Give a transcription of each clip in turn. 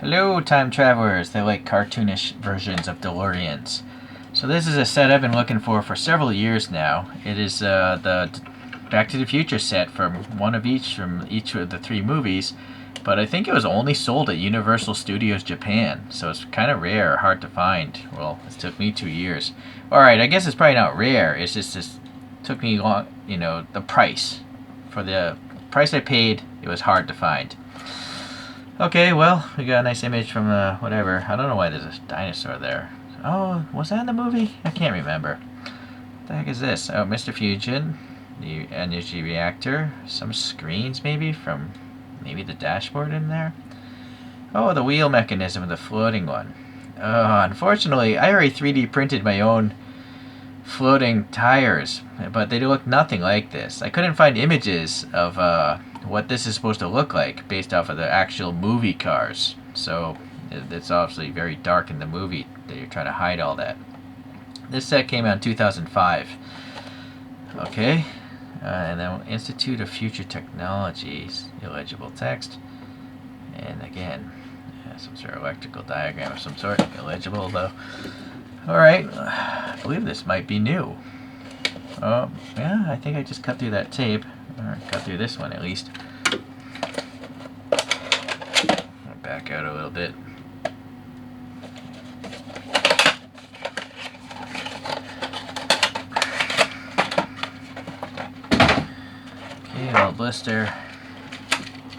Hello, time travelers. They're like cartoonish versions of DeLoreans. So this is a set I've been looking for several years now. It is the Back to the Future set from each of the three movies, but I think it was only sold at Universal Studios Japan, so it's kind of rare, hard to find. Well, it took me 2 years. Alright, I guess it's probably not rare, it's just it took me long, the price. For the price I paid, it was hard to find. Okay, well, we got a nice image from whatever. I don't know why there's a dinosaur there. Oh, was that in the movie? I can't remember. What the heck is this? Oh, Mr. Fusion, the energy reactor, some screens maybe from maybe the dashboard in there. Oh, the wheel mechanism, the floating one. Unfortunately, I already 3D printed my own floating tires, but they look nothing like this. I couldn't find images of what this is supposed to look like based off of the actual movie cars. So it's obviously very dark in the movie that you're trying to hide all that. This set came out in 2005. Okay, and then Institute of Future Technologies, illegible text, and again, some sort of electrical diagram of some sort, illegible though. Alright, I believe this might be new. Oh, yeah, I think I just cut through that tape. Or cut through this one at least. I'll back out a little bit. Okay, well, blister.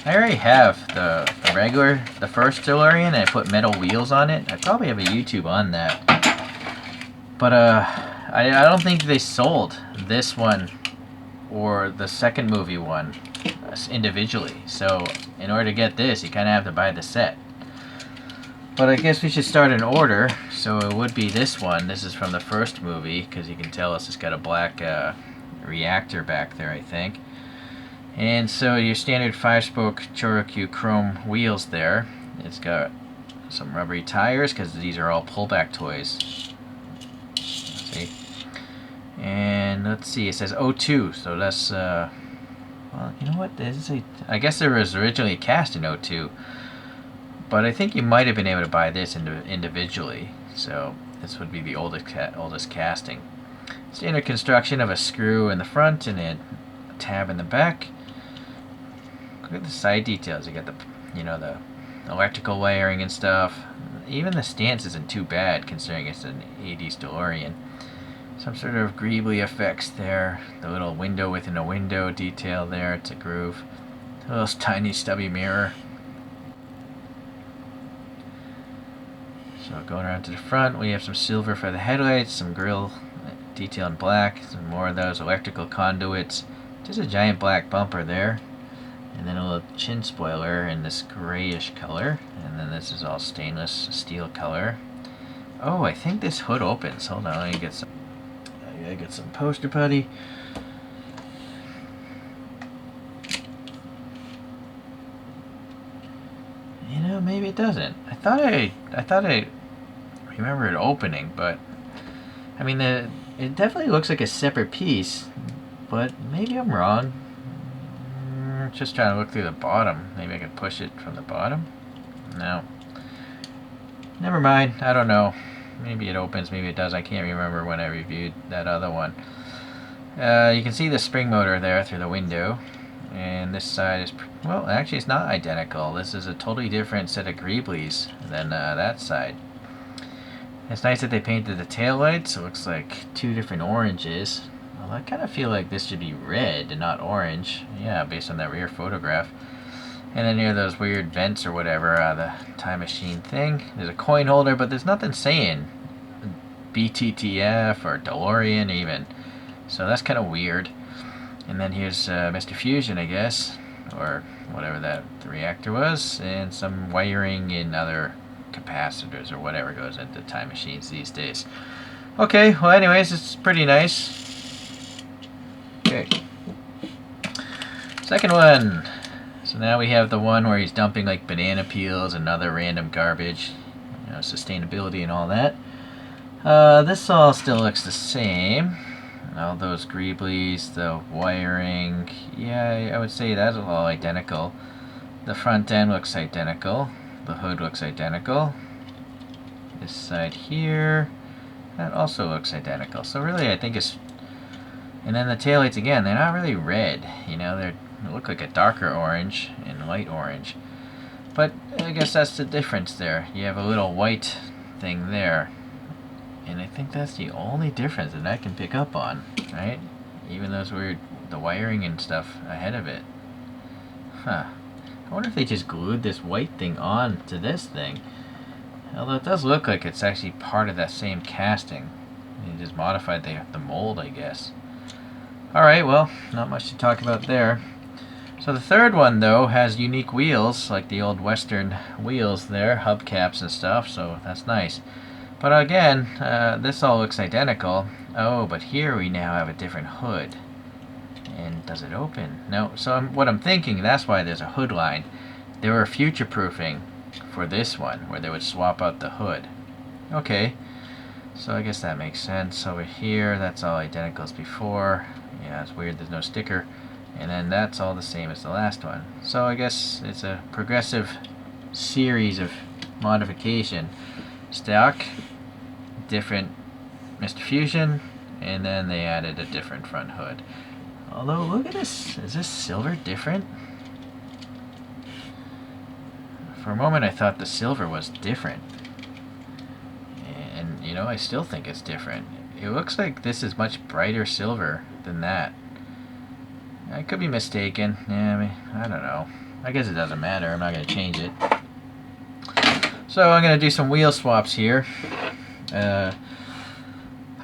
I already have the first DeLorean, and I put metal wheels on it. I probably have a YouTube on that. But I don't think they sold this one or the second movie one individually. So in order to get this, you kind of have to buy the set. But I guess we should start in order. So it would be this one. This is from the first movie, because you can tell it's just got a black reactor back there, I think. And so your standard 5-spoke Choro-Q chrome wheels there. It's got some rubbery tires, because these are all pullback toys. See? And let's see, it says 02, so that's, well, you know what, I guess it was originally cast in 02, but I think you might have been able to buy this individually, so this would be the oldest casting. Standard construction of a screw in the front and a tab in the back. Look at the side details, you got the electrical wiring and stuff. Even the stance isn't too bad considering it's an 80s DeLorean. Some sort of greebly effects there. The little window within a window detail there. It's a groove. A little tiny stubby mirror. So going around to the front, we have some silver for the headlights, some grille detail in black, some more of those electrical conduits. Just a giant black bumper there. And then a little chin spoiler in this grayish color. And then this is all stainless steel color. Oh, I think this hood opens. Hold on, let me get some. I got some poster putty. Maybe it doesn't. I thought I remember it opening, but I mean it definitely looks like a separate piece, but maybe I'm wrong. Just trying to look through the bottom. Maybe I can push it from the bottom. No. Never mind. I don't know. Maybe it opens, maybe it does. I can't remember when I reviewed that other one. You can see the spring motor there through the window. And this side is, well, actually it's not identical. This is a totally different set of greeblies than that side. It's nice that they painted the taillights. It looks like two different oranges. Well, I kind of feel like this should be red and not orange. Yeah, based on that rear photograph. And then here those weird vents or whatever, the time machine thing. There's a coin holder, but there's nothing saying BTTF or DeLorean even. So that's kind of weird. And then here's Mr. Fusion, I guess, or whatever the reactor was, and some wiring in other capacitors or whatever goes into time machines these days. Okay, well anyways, it's pretty nice. Okay. Second one. So now we have the one where he's dumping like banana peels and other random garbage, sustainability and all that. This all still looks the same. All those greeblies, the wiring, yeah, I would say that's all identical. The front end looks identical. the hood looks identical. This side here, that also looks identical. So really I think it's... And then the taillights again, they're not really red. You know, they look like a darker orange and light orange. But I guess that's the difference there. You have a little white thing there. And I think that's the only difference that I can pick up on, right? Even those weird, the wiring and stuff ahead of it. Huh. I wonder if they just glued this white thing on to this thing. Although it does look like it's actually part of that same casting. They just modified the mold, I guess. Alright, well, not much to talk about there. So the third one, though, has unique wheels, like the old Western wheels there, hubcaps and stuff, so that's nice. But again, this all looks identical. Oh, but here we now have a different hood. And does it open? No. So what I'm thinking, that's why there's a hood line. They were future-proofing for this one, where they would swap out the hood. Okay. So I guess that makes sense. Over here, that's all identical as before. Yeah, it's weird, there's no sticker. And then that's all the same as the last one. So I guess it's a progressive series of modification. Stock, different Mr. Fusion, and then they added a different front hood. Although, look at this. Is this silver different? For a moment I thought the silver was different. And, you know, I still think it's different. It looks like this is much brighter silver than that. I could be mistaken. Yeah, I mean, I don't know. I guess it doesn't matter. I'm not going to change it. So I'm going to do some wheel swaps here. I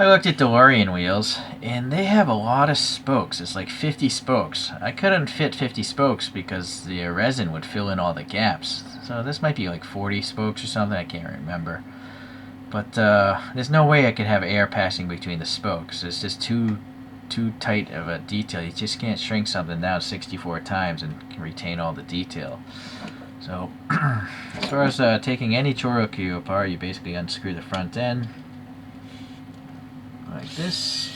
looked at DeLorean wheels, and they have a lot of spokes. It's like 50 spokes. I couldn't fit 50 spokes because the resin would fill in all the gaps. So this might be like 40 spokes or something. I can't remember. But there's no way I could have air passing between the spokes. It's just too tight of a detail. You just can't shrink something down 64 times and retain all the detail. So as far as taking any ChoroQ apart, you basically unscrew the front end like this,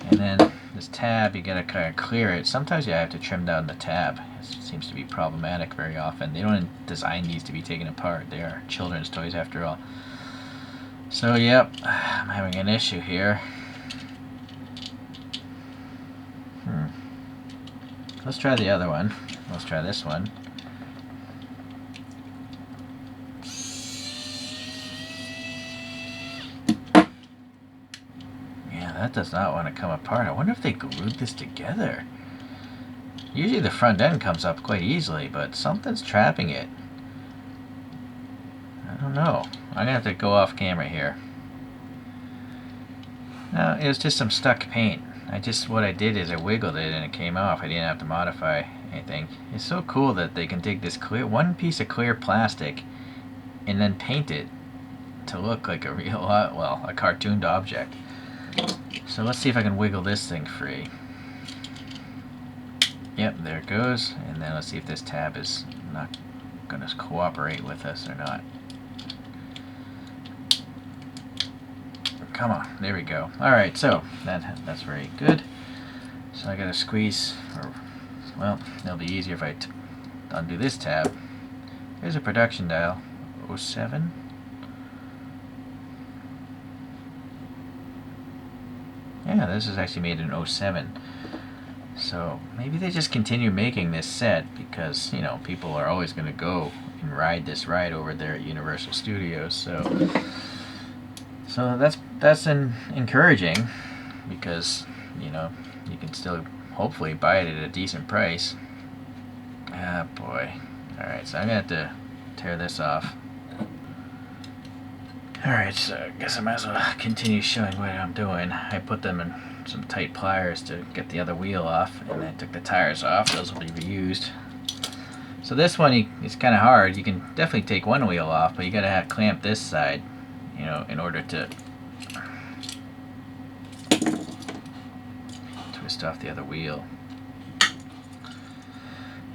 and then this tab, you gotta kind of clear it. Sometimes you have to trim down the tab. It seems to be problematic very often. They don't design these to be taken apart. They are children's toys after all. So yep, I'm having an issue here. Let's try the other one. Let's try this one. That does not want to come apart. I wonder if they glued this together. Usually the front end comes up quite easily, but something's trapping it. I don't know. I'm going to have to go off camera here. No, it was just some stuck paint. What I did is I wiggled it and it came off. I didn't have to modify anything. It's so cool that they can take this one piece of clear plastic and then paint it to look like a real, well, a cartooned object. So let's see if I can wiggle this thing free. Yep, there it goes. And then let's see if this tab is not going to cooperate with us or not. Come on, there we go. Alright, so that's very good. So I gotta squeeze, or, well, it'll be easier if I undo this tab. There's a production dial, 07. Yeah, this is actually made in 07. So maybe they just continue making this set because, you know, people are always going to go and ride this ride over there at Universal Studios. So that's encouraging because, you know, you can still hopefully buy it at a decent price. Ah, boy. Alright, so I'm going to have to tear this off. Alright, so I guess I might as well continue showing what I'm doing. I put them in some tight pliers to get the other wheel off, and then I took the tires off. Those will be reused. So this one is kind of hard. You can definitely take one wheel off, but you gotta clamp this side, you know, in order to twist off the other wheel.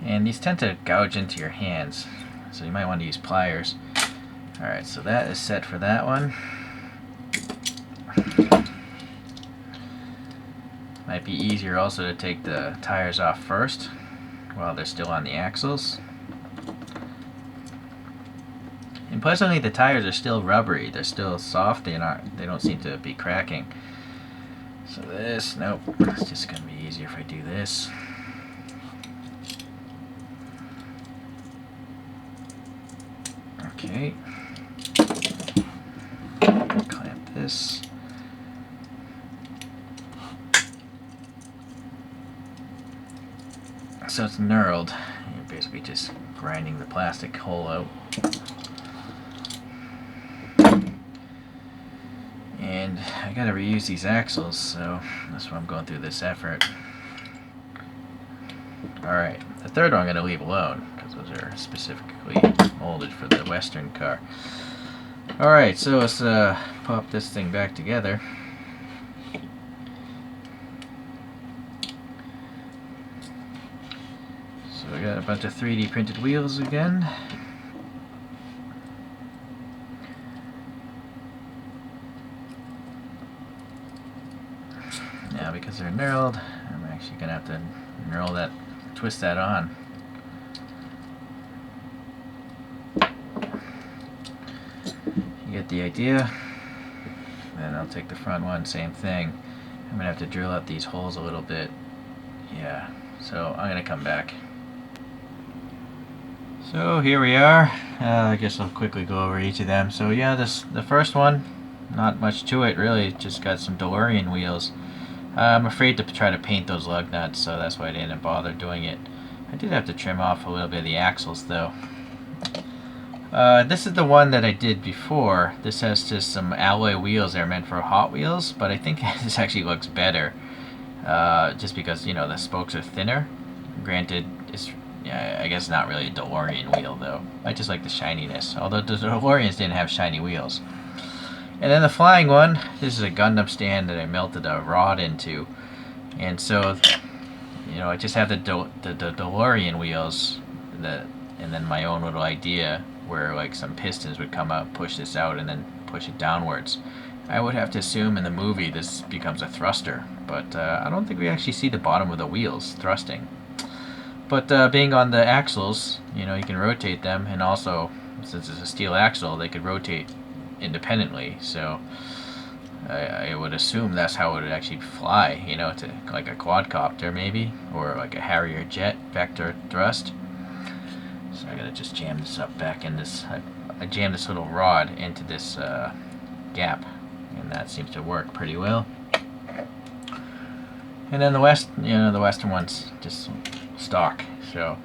And these tend to gouge into your hands, so you might want to use pliers. Alright, so that is set for that one. Might be easier also to take the tires off first while they're still on the axles. And pleasantly, the tires are still rubbery. They're still soft. They don't seem to be cracking. So this, nope. It's just gonna be easier if I do this. Okay. Clamp this. So it's knurled. You're basically just grinding the plastic hole out. And I gotta reuse these axles, so that's why I'm going through this effort. Alright, the third one I'm gonna leave alone, because those are specifically molded for the Western car. Alright, so let's pop this thing back together. So we got a bunch of 3D printed wheels again. Now because they're knurled, I'm actually going to have to knurl that, twist that on. You get the idea? Then I'll take the front one, same thing. I'm going to have to drill out these holes a little bit. Yeah, so I'm going to come back. So here we are. I guess I'll quickly go over each of them. So yeah, the first one, not much to it really, just got some DeLorean wheels. I'm afraid to try to paint those lug nuts, so that's why I didn't bother doing it. I did have to trim off a little bit of the axles though. This is the one that I did before. This has just some alloy wheels that are meant for Hot Wheels, but I think this actually looks better. Just because, you know, the spokes are thinner. Granted, it's, I guess not really a DeLorean wheel though. I just like the shininess, although the DeLoreans didn't have shiny wheels. And then the flying one, this is a Gundam stand that I melted a rod into. And so, you know, I just have the DeLorean wheels, and then my own little idea where like some pistons would come up, push this out, and then push it downwards. I would have to assume in the movie this becomes a thruster, but I don't think we actually see the bottom of the wheels thrusting. But being on the axles, you know, you can rotate them, and also, since it's a steel axle, they could rotate independently, so I would assume that's how it would actually fly, you know, to like a quadcopter maybe, or like a Harrier jet vector thrust. So I gotta just jam this up back in this, I jammed this little rod into this gap, and that seems to work pretty well. And then the Western one's just stock, so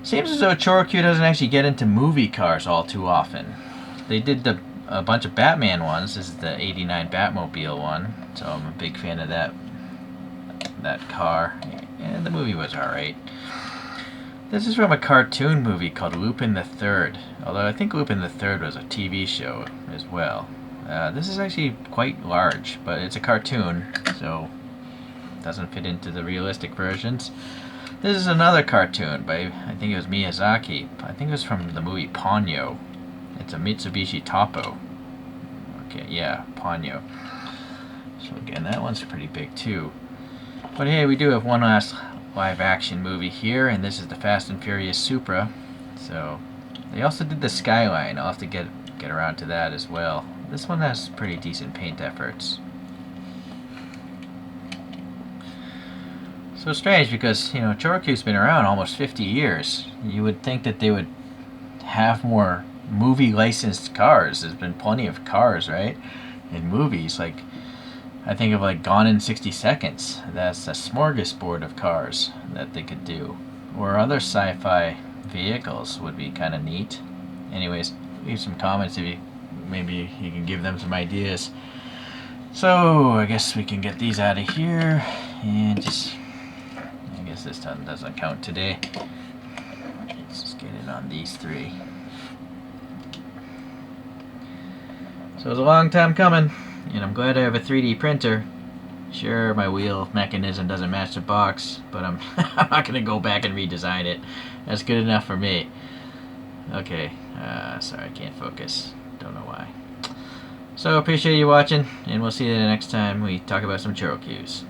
seems as though ChoroQ doesn't actually get into movie cars all too often. They did a bunch of Batman ones. This is the '89 Batmobile one, so I'm a big fan of that car, and the movie was alright. This is from a cartoon movie called Lupin the Third, although I think Lupin the Third was a TV show as well. This is actually quite large, but it's a cartoon, so it doesn't fit into the realistic versions. This is another cartoon by, I think it was Miyazaki. I think it was from the movie Ponyo. It's a Mitsubishi Topo. Okay, yeah, Ponyo. So again, that one's pretty big too. But hey, we do have one last live action movie here, and this is the Fast and Furious Supra. So they also did the Skyline. I'll have to get around to that as well. This one has pretty decent paint efforts. So strange because, you know, ChoroQ's been around almost 50 years. You would think that they would have more movie licensed cars. There's been plenty of cars, right? In movies, like I think of like Gone in 60 Seconds. That's a smorgasbord of cars that they could do. Or other sci-fi vehicles would be kind of neat. Anyways, leave some comments if maybe you can give them some ideas. So I guess we can get these out of here, and just, I guess this doesn't count today. Let's just get it on these three. So it was a long time coming, and I'm glad I have a 3D printer. Sure, my wheel mechanism doesn't match the box, but I'm not going to go back and redesign it. That's good enough for me. Okay, sorry, I can't focus. Don't know why. So, appreciate you watching, and we'll see you the next time we talk about some ChoroQs.